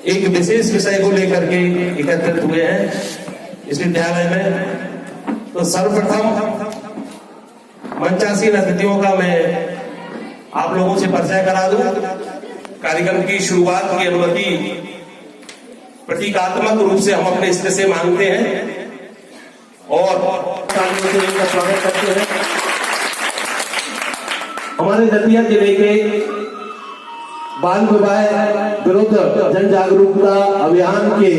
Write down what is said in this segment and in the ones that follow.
एक विशेष विषय को लेकर के एकत्रित हुए हैं इस विद्यालय में। तो सर्वप्रथम मंचासीन अतिथियों का मैं आप लोगों से परिचय करा दूं। कार्यक्रम की शुरुआत की अनुमति प्रतीकात्मक रूप से हम अपने स्तर से मांगते हैं और इनका स्वागत करते हैं। हमारे दतिया जिले के बाल विवाह विरुद्ध जन जागरूकता अभियान के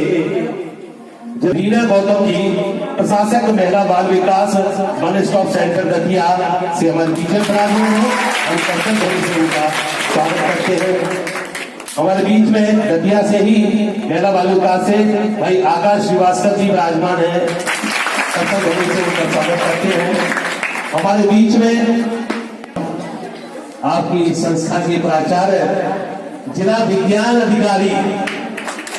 रीना गौतम जी, प्रशासक महिला बाल विकास वन स्टॉप सेंटर दतिया से हमारे टीचर प्राप्त हैं। हम कर्तन ध्वनि से उनका स्वागत करते हैं। हमारे बीच में दतिया से ही महिला बाल विकास से भाई आकाश श्रीवास्तव जी विराजमान है। कर्तन ध्वनि से उनका स्वागत करते हैं। हमारे बीच में आपकी संस्था के प्राचार्य जिला विज्ञान अधिकारी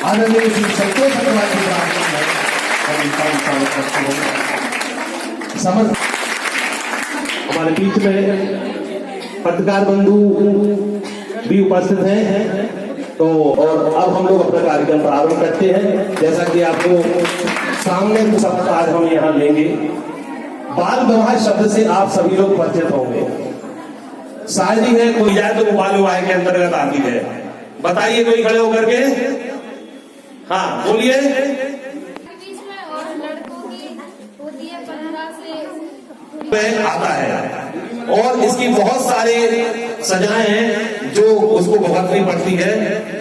आदरणीय श्री संतोष अग्रवाल जी समर्थ। हमारे बीच में पत्रकार बंधु भी उपस्थित हैं। तो और अब हम लोग अपना कार्यक्रम प्रारंभ करते हैं। जैसा कि आपको सामने कुछ शब्द आज हम यहाँ लेंगे। बाल विवाह शब्द से आप सभी लोग परिचित होंगे। शायद ही है कोई जाए तो वो बाल विवाह के अंतर्गत आती है। बताइए कोई खड़े होकर के, हाँ बोलिए। आता है और इसकी बहुत सारे सजाएं हैं जो उसको भुगतनी पड़ती है।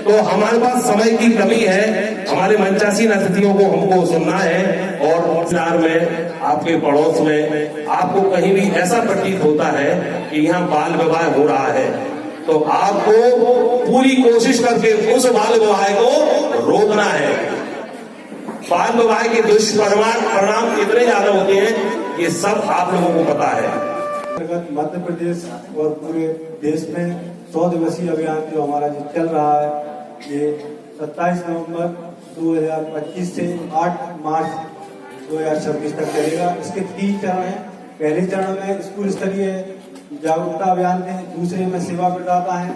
तो हमारे पास समय की कमी है। हमारे मंचासीन अतिथियों को हमको सुनना है और शहर में आपके पड़ोस में आपको कहीं भी ऐसा प्रतीत होता है कि यहाँ बाल विवाह हो रहा है, तो आपको पूरी कोशिश करके उस बाल विवाह को रोकना है। बाल विवाह के दुष्परिणाम इतने ज्यादा होते हैं, ये सब आप लोगों को पता है। मध्य प्रदेश और पूरे देश में 100 दिवसीय अभियान जो हमारा जो चल रहा है, ये 27 नवंबर 2025 से 8 मार्च 2026 तक चलेगा। इसके 3 चरण हैं। पहले चरण में स्कूल स्तरीय जागरूकता अभियान है, दूसरे में सेवा प्रदाता है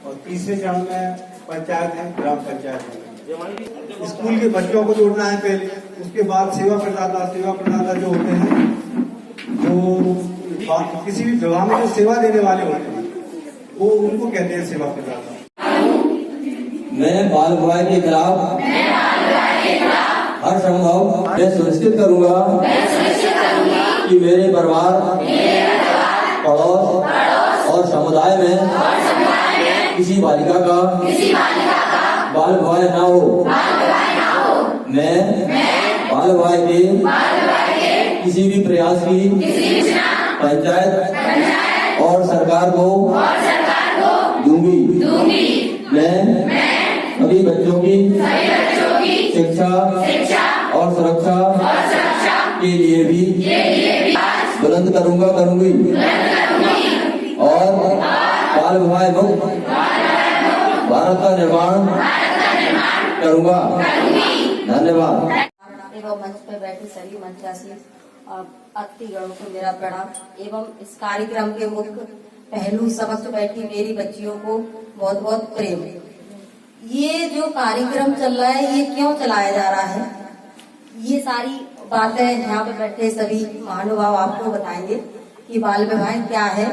और तीसरे चरण में पंचायत है, ग्राम पंचायत है। स्कूल के बच्चों को जोड़ना है पहले, उसके बाद सेवा प्रदाता जो होते हैं, जो किसी भी विभाग में जो सेवा देने वाले होते हैं, वो उनको कहते हैं सेवा प्रदाता। मैं बाल विवाह के खिलाफ हर संभव मैं सुनिश्चित करूंगा कि मेरे परिवार, पड़ोस और समुदाय में किसी बालिका का बाल विवाह न हो। मैं बाल विवाह के किसी भी प्रयास की पंचायत और सरकार को दूंगी। मैं सभी बच्चों की शिक्षा और सुरक्षा के लिए भी बुलंद करूंगी और बाल विवाह मुक्त भारत का निर्माण करूंगा। धन्यवाद। एवं मंच पर बैठे सभी मंचासीन अतिथिगणों को मेरा प्रणाम एवं इस कार्यक्रम के मुख्य पहलू समक्ष बैठी मेरी बच्चियों को बहुत बहुत प्रेम। ये जो कार्यक्रम चल रहा है, ये क्यों चलाया जा रहा है, ये सारी बातें यहाँ पे बैठे सभी महानुभाव आपको बताएंगे कि बाल विवाह क्या है,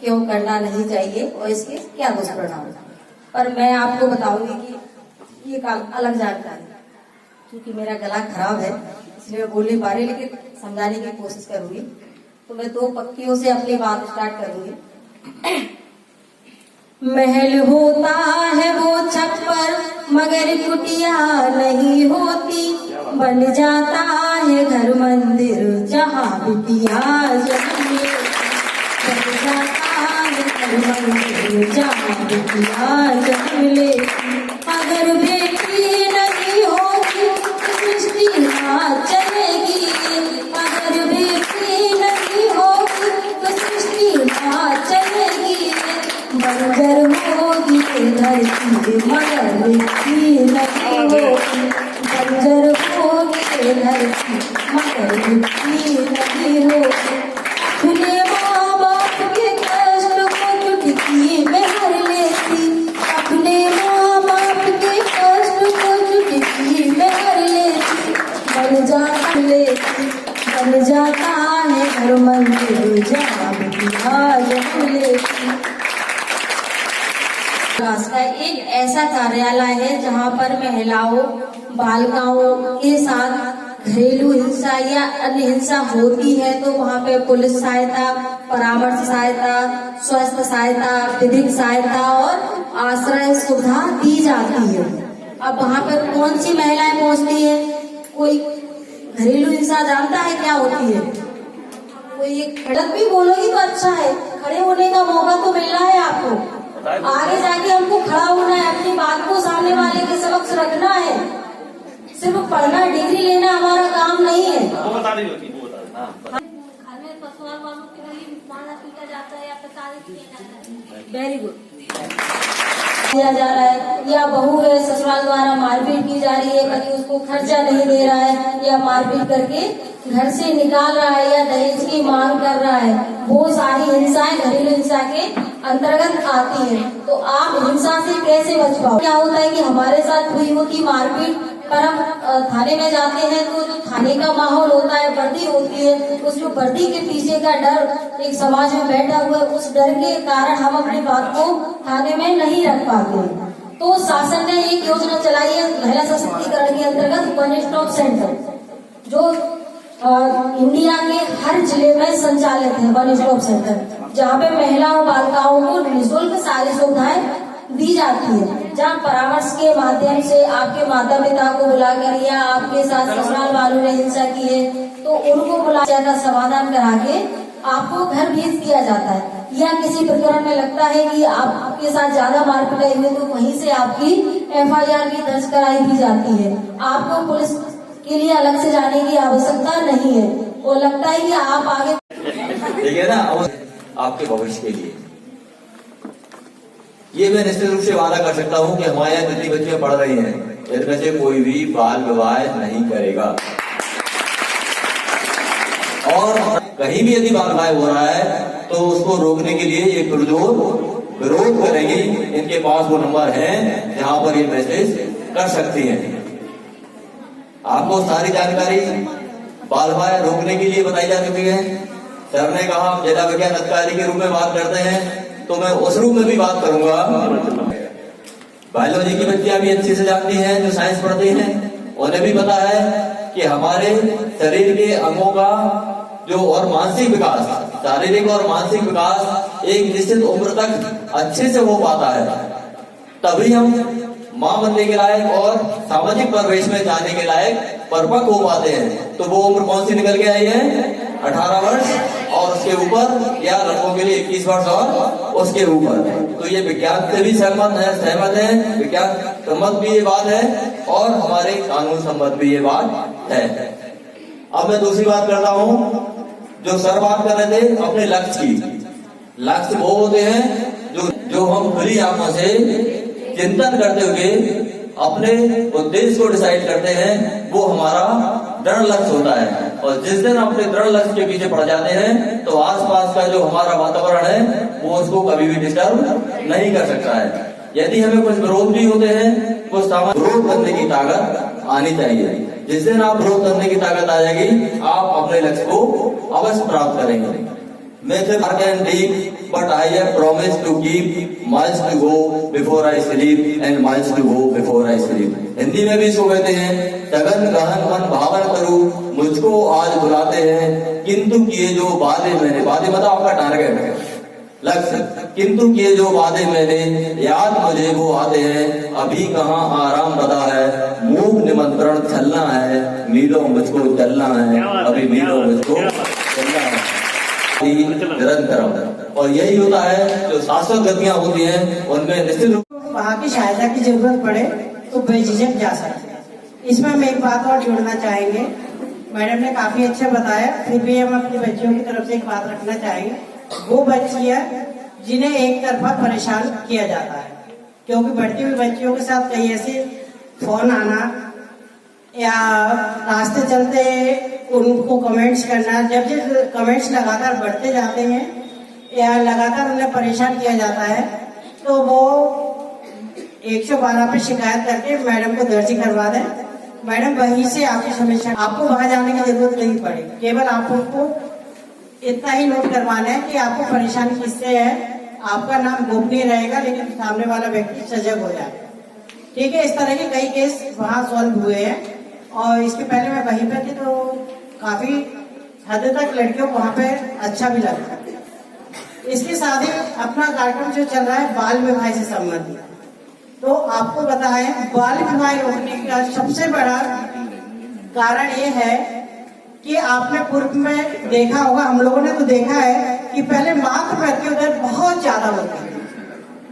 क्यों करना नहीं चाहिए और इसके क्या दुष्परिणाम। पर मैं आपको बताऊंगी कि ये अलग जानकारी, क्योंकि मेरा गला खराब है इसलिए मैं बोल नहीं पा रही, लेकिन समझाने की कोशिश करूंगी। तो मैं 2 पंक्तियों से अपनी बात स्टार्ट करूंगी। महल होता है वो छत पर मगर कुटिया नहीं होती, बन जाता है घर मंदिर जहाँ बिटिया जन्मे। बन जाता है घर मंदिर जहाँ बिटिया जन्मे। अगर बेटी नहीं होगी तो सृष्टि ना चलेगी। अगर बेटी नहीं होगी तो सृष्टि ना चलेगी। बंजर होगी धरती मगर बेटी नहीं होगी। बंजर होगी धरती मगर बेटी नहीं होगी। अपने माँ बाप के कष्ट को चुटकी में भर लेती। अपने माँ बाप के कष्ट को हर मंदिर जाबती आज खुले। विकास का एक ऐसा कार्यालय है जहाँ पर महिलाओं बालिकाओं के साथ घरेलू हिंसा या अन्य हिंसा होती है तो वहाँ पे पुलिस सहायता, परामर्श सहायता, स्वास्थ्य सहायता, विधिक सहायता और आश्रय सुविधा दी जाती है। अब वहाँ पर कौन सी महिलाएं पहुँचती है? कोई घरेलू हिंसा जानता है क्या होती है? कोई खड़क भी बोलोगी तो अच्छा है, खड़े होने का मौका तो मिल रहा है आपको। आगे जाके हमको खड़ा होना है, अपनी बात को सामने वाले के समक्ष रखना है। सिर्फ पढ़ना, डिग्री लेना हमारा काम नहीं है। वो बता रही होती, वो बता घर में पशुओं वालों के लिए मारा पीटा जाता है या प्रताड़ित किया जाता है। वेरी गुड किया जा रहा है, या बहू है ससुराल द्वारा मारपीट की जा रही है, पति उसको खर्चा नहीं दे रहा है या मारपीट करके घर से निकाल रहा है या दहेज की मांग कर रहा है, वो सारी हिंसाएं घरेलू हिंसा के अंतर्गत आती है। तो आप हिंसा से कैसे बच पाओ? क्या होता है कि हमारे साथ हुई होती मारपीट पर हम थाने में जाते हैं तो जो थाने का माहौल होता है, वर्दी होती है, उस जो वर्दी के पीछे का डर एक समाज में बैठा हुआ है, उस डर के कारण हम अपनी बात को थाने में नहीं रख पाते। तो शासन ने एक योजना चलाई है महिला सशक्तिकरण के अंतर्गत वन स्टॉप सेंटर, जो इंडिया के हर जिले में संचालित है। वन स्टॉप सेंटर जहाँ पे महिलाओं बालिकाओं को निःशुल्क सारी सुविधाएं दी जाती है, जहाँ परामर्श के माध्यम से आपके माता पिता को बुलाकर या आपके साथ ससुराल वालों ने हिंसा की है तो उनको बुलाकर का समाधान करा के आपको घर भेज दिया जाता है। या किसी प्रकरण में लगता है कि आपके साथ ज्यादा मारपीट हुई तो वहीं से आपकी FIR भी दर्ज कराई दी जाती है। आपको पुलिस के लिए अलग से जाने की आवश्यकता नहीं है। वो लगता है कि आप आगे ठीक है ना, आपके भविष्य के लिए ये मैं निश्चित रूप से वादा कर सकता हूँ कि हमारे यहाँ जितनी बच्चियां पढ़ रही हैं इनमें से कोई भी बाल विवाह नहीं करेगा, और कहीं भी यदि बाल विवाह हो रहा है तो उसको रोकने के लिए ये विरोध करेंगे। इनके पास वो नंबर है जहाँ पर ये मैसेज कर सकती हैं। आपको सारी जानकारी बाल विवाह रोकने के लिए बताई जा चुकी है। सर ने कहा हम जिला विज्ञान अधिकारी के रूप में बात करते हैं तो मैं उस रूप में भी बात करूंगा। बायोलॉजी की बच्चियां भी अच्छे से जानती हैं जो साइंस पढ़ती हैं, उन्हें भी पता है कि हमारे शरीर के अंगों का जो और मानसिक विकास, शारीरिक और मानसिक विकास एक निश्चित उम्र तक अच्छे से हो पाता है, तभी हम माँ बनने के लायक और सामाजिक परिवेश में जाने के लायक परिपक्व हो पाते हैं। तो वो उम्र कौन सी निकल के आई है? 18 वर्ष और उसके ऊपर, या लड़कों के लिए 21 वर्ष और उसके ऊपर। तो ये विज्ञान से भी सहमत है, विज्ञान सम्मत भी ये बात है और हमारे कानून सम्मत भी ये बात है। अब मैं दूसरी बात करता हूँ, जो सर बात कर रहे थे अपने लक्ष्य की। लक्ष्य वो होते हैं जो हम खुली आंखों से चिंतन करते हुए अपने उद्देश्य को डिसाइड करते हैं, वो हमारा दृढ़ लक्ष्य होता है। और जिस दिन अपने दृढ़ लक्ष्य के पीछे पड़ जाते हैं तो आसपास का जो हमारा वातावरण है वो उसको कभी भी डिस्टर्ब नहीं कर सकता है। यदि हमें कुछ विरोध भी होते हैं, कुछ विरोध करने की ताकत आनी चाहिए। जिस दिन आप विरोध करने की ताकत आ जाएगी, आप अपने लक्ष्य को अवश्य प्राप्त करेंगे। मैं dark and deep, but I have promised to keep miles to go before I sleep and miles to go before I sleep। Hindi में भी इसको कहते हैं सघन गहन मन भावन करूं मुझको आज बुलाते हैं, किंतु किए जो वादे मैंने, वादे मतलब आपका टारगेट है, लक्ष्य, किंतु किए जो वादे मैंने याद मुझे वो आते हैं, अभी कहाँ आराम बदा है, मूक निमंत्रण चलना है, मीलों मुझको चलना है, अभी मीलों मुझको चलना है निरंतर। और यही होता है जो शाश्वत गतियां होती हैं उनमें निश्चित रूप वहाँ की सहायता की जरूरत पड़े तो बेझिझक जा सकते हैं। इसमें हम एक बात और जोड़ना चाहेंगे, मैडम ने काफी अच्छा बताया, फिर भी हम अपनी बच्चियों की तरफ से एक बात रखना चाहेंगे। वो बच्चियां जिन्हें एक तरफा परेशान किया जाता है, क्योंकि बढ़ती हुई बच्चियों के साथ कई ऐसे फोन आना या रास्ते चलते उनको कमेंट्स करना, जब कमेंट्स लगातार बढ़ते जाते हैं या लगातार उन्हें परेशान किया जाता है तो वो 112 पे शिकायत करके मैडम को दर्ज करवा दें। मैडम वहीं से आपकी समस्या, आपको वहां जाने की जरूरत नहीं पड़ेगी, केवल आप उनको इतना ही नोट करवाना है कि आपको परेशानी किससे है, आपका नाम गोपनीय रहेगा लेकिन सामने वाला व्यक्ति सजग हो जाए। ठीक है, इस तरह के कई केस वहाँ सॉल्व हुए हैं और इसके पहले मैं वहीं पे थी तो काफी हद तक लड़कियों को वहाँ पे अच्छा भी लगा। इसके साथ ही अपना कार्यक्रम जो चल रहा है बाल विवाह से संबंधित, तो आपको बताएं बाल विवाह रोकने का सबसे बड़ा कारण ये है कि आपने पूर्व में देखा होगा, हम लोगों ने तो देखा है कि पहले मातृ मृत्यु दर बहुत ज्यादा होती थी,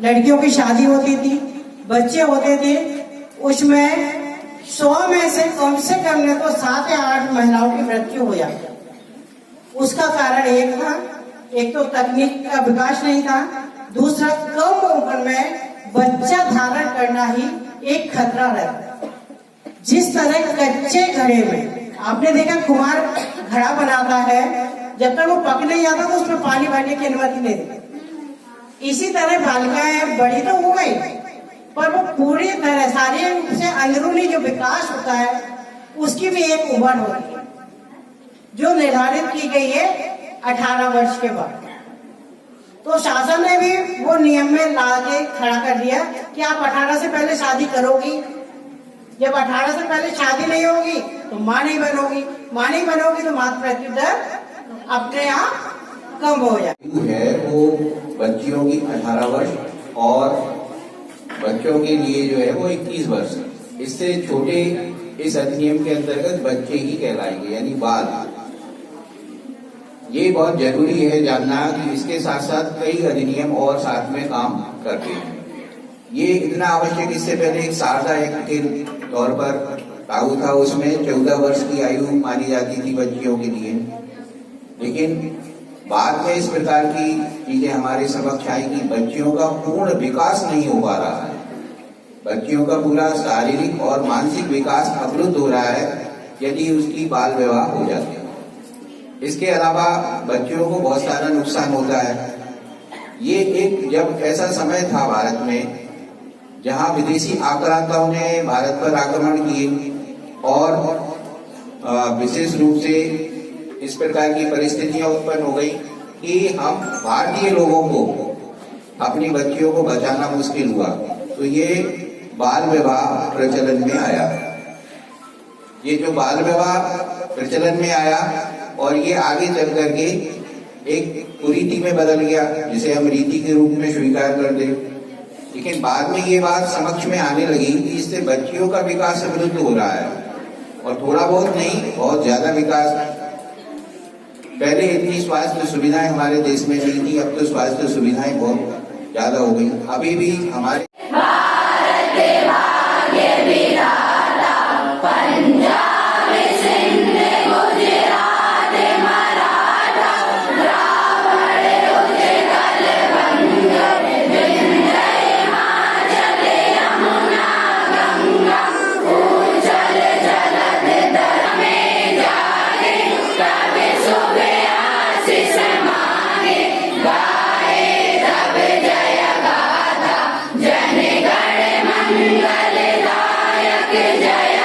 लड़कियों की शादी होती थी, बच्चे होते थे, उसमें 100 में से कम नहीं तो 7 या 8 महिलाओं की मृत्यु हो जाती। उसका कारण एक था, एक तो तकनीक का विकास नहीं था, दूसरा कम उम्र में बच्चा धारण करना ही एक खतरा रहता। जिस तरह कच्चे घड़े में आपने देखा कुम्हार घड़ा बनाता है, जब तक वो पक नहीं आता तो उसमें पानी भरने की अनुमति नहीं देती। इसी तरह बालिकाएं बड़ी तो हो गई पर वो पूरी तरह सारी रूप से अंदरूनी जो विकास होता है उसकी भी एक उम्र होती है जो निर्धारित की गई है 18 वर्ष के बाद। तो शासन ने भी वो नियम में ला के खड़ा कर दिया कि आप 18 से पहले शादी करोगी। जब 18 से पहले शादी नहीं होगी तो मां नहीं बनोगी, मां नहीं बनोगी तो मातृ मृत्यु दर अपने आप कम हो जाए। है वो बच्चियों की 18 वर्ष और बच्चों के लिए जो है वो 21 वर्ष। इससे छोटे इस अधिनियम के अंतर्गत बच्चे ही कहलाएंगे यानी बाल। ये बहुत जरूरी है जानना कि इसके साथ साथ कई अधिनियम और साथ में काम करते हैं। ये इतना आवश्यक, इससे पहले एक शारदा एक्ट के तौर पर लागू था, उसमें 14 वर्ष की आयु मानी जाती थी बच्चियों के लिए, लेकिन बाद में इस प्रकार की चीजें हमारे समक्ष आई कि बच्चियों का पूर्ण विकास नहीं हो पा रहा है, बच्चियों का पूरा शारीरिक और मानसिक विकास अवरुद्ध हो रहा है यदि उसकी बाल विवाह हो जाते हैं। इसके अलावा बच्चियों को बहुत सारा नुकसान होता है। ये एक जब ऐसा समय था भारत में जहां विदेशी आक्रांताओं ने भारत पर आक्रमण किए और विशेष रूप से इस प्रकार की परिस्थितियां उत्पन्न हो गई कि हम भारतीय लोगों को अपनी बच्चियों को बचाना मुश्किल हुआ, तो ये बाल विवाह प्रचलन में आया। ये जो बाल विवाह प्रचलन में आया और ये आगे चल करके एक कुरीति में बदल गया जिसे हम रीति के रूप में स्वीकार कर दें, लेकिन बाद में ये बात समक्ष में आने लगी कि इससे बच्चियों का विकास अवरुद्ध हो रहा है और थोड़ा बहुत नहीं बहुत ज्यादा विकास। पहले इतनी स्वास्थ्य सुविधाएं हमारे देश में नहीं थी, अब तो स्वास्थ्य सुविधाएं बहुत ज्यादा हो गई। अभी भी हमारे जय